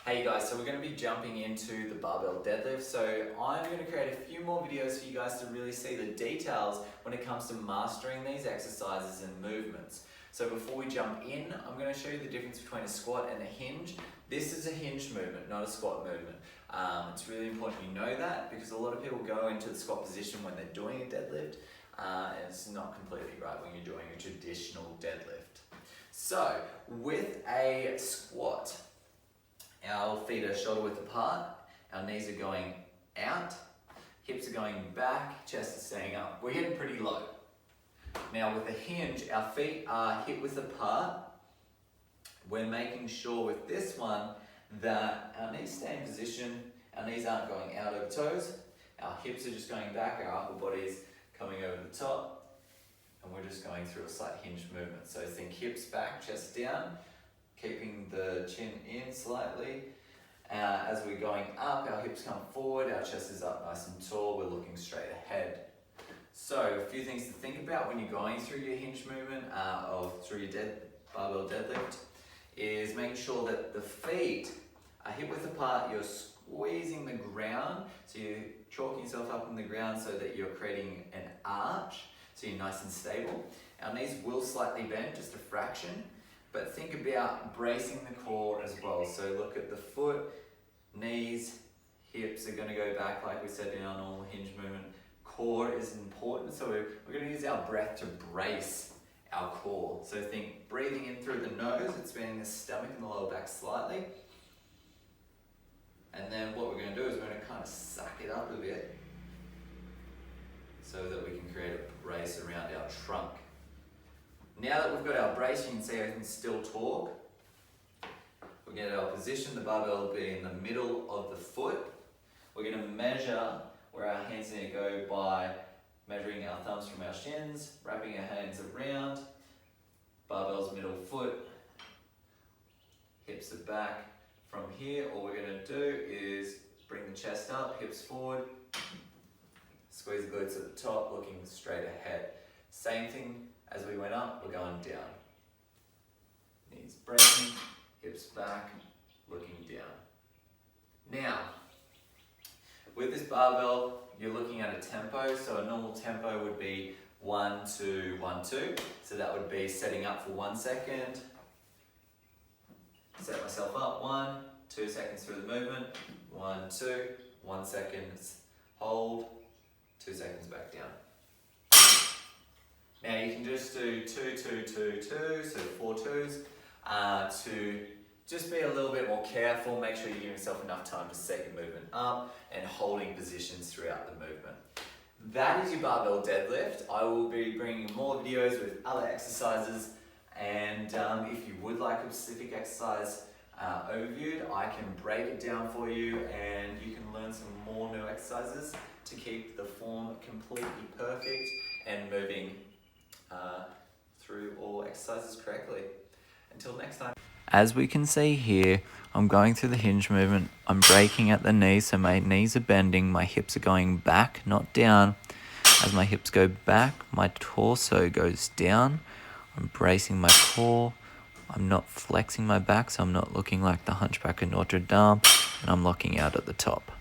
Hey guys, so we're going to be jumping into the barbell deadlift. So I'm going to create a few more videos for you guys to really see the details when it comes to mastering these exercises and movements. So before we jump in, I'm going to show you the difference between a squat and a hinge. This is a hinge movement, not a squat movement. It's really important you know that because a lot of people go into the squat position when they're doing a deadlift and it's not completely right when you're doing a traditional deadlift. So with a squat, our feet are shoulder width apart, our knees are going out, hips are going back, chest is staying up. We're getting pretty low. Now with a hinge, our feet are hip width apart. We're making sure with this one that our knees stay in position, our knees aren't going out over toes, our hips are just going back, our upper body is coming over the top, and we're just going through a slight hinge movement. So think hips back, chest down, keeping the chin in slightly. As we're going up, our hips come forward, our chest is up nice and tall, we're looking straight ahead. So a few things to think about when you're going through your hinge movement through your barbell deadlift is making sure that the feet are hip width apart, you're squeezing the ground, so you're chalking yourself up on the ground so that you're creating an arch, so you're nice and stable. Our knees will slightly bend, just a fraction. But think about bracing the core as well. So look at the foot, knees, hips are going to go back like we said in our normal hinge movement. Core is important, so we're going to use our breath to brace our core. So think breathing in through the nose, expanding the stomach and the lower back slightly. And then what we're going to do is we're going to kind of suck it up a bit so that we can create a brace around our trunk. Now that we've got our brace, you can see I can still talk. We're going to our position, the barbell will be in the middle of the foot. We're going to measure where our hands are going to go by measuring our thumbs from our shins, wrapping our hands around, barbell's middle foot, hips are back. From here, all we're going to do is bring the chest up, hips forward, squeeze the glutes at the top, looking straight ahead. Same thing as we went up, we're going down. Knees bracing, hips back, looking down. Now, with this barbell, you're looking at a tempo. So a normal tempo would be 1, 2, 1, 2. So that would be setting up for 1 second. Set myself up, 1, 2 seconds through the movement. 1, 2, 1 second, hold, 2 seconds back down. Now you can just do 2, 2, 2, 2, so 4 twos, to just be a little bit more careful, make sure you give yourself enough time to set your movement up and holding positions throughout the movement. That is your barbell deadlift. I will be bringing more videos with other exercises, and if you would like a specific exercise overviewed, I can break it down for you and you can learn some more new exercises to keep the form completely perfect and moving through all exercises correctly. Until next time. As we can see here, I'm going through the hinge movement. I'm breaking at the knees, so my knees are bending, my hips are going back, not down. As my hips go back, my torso goes down. I'm bracing my core. I'm not flexing my back, so I'm not looking like the Hunchback of Notre Dame, and I'm locking out at the top.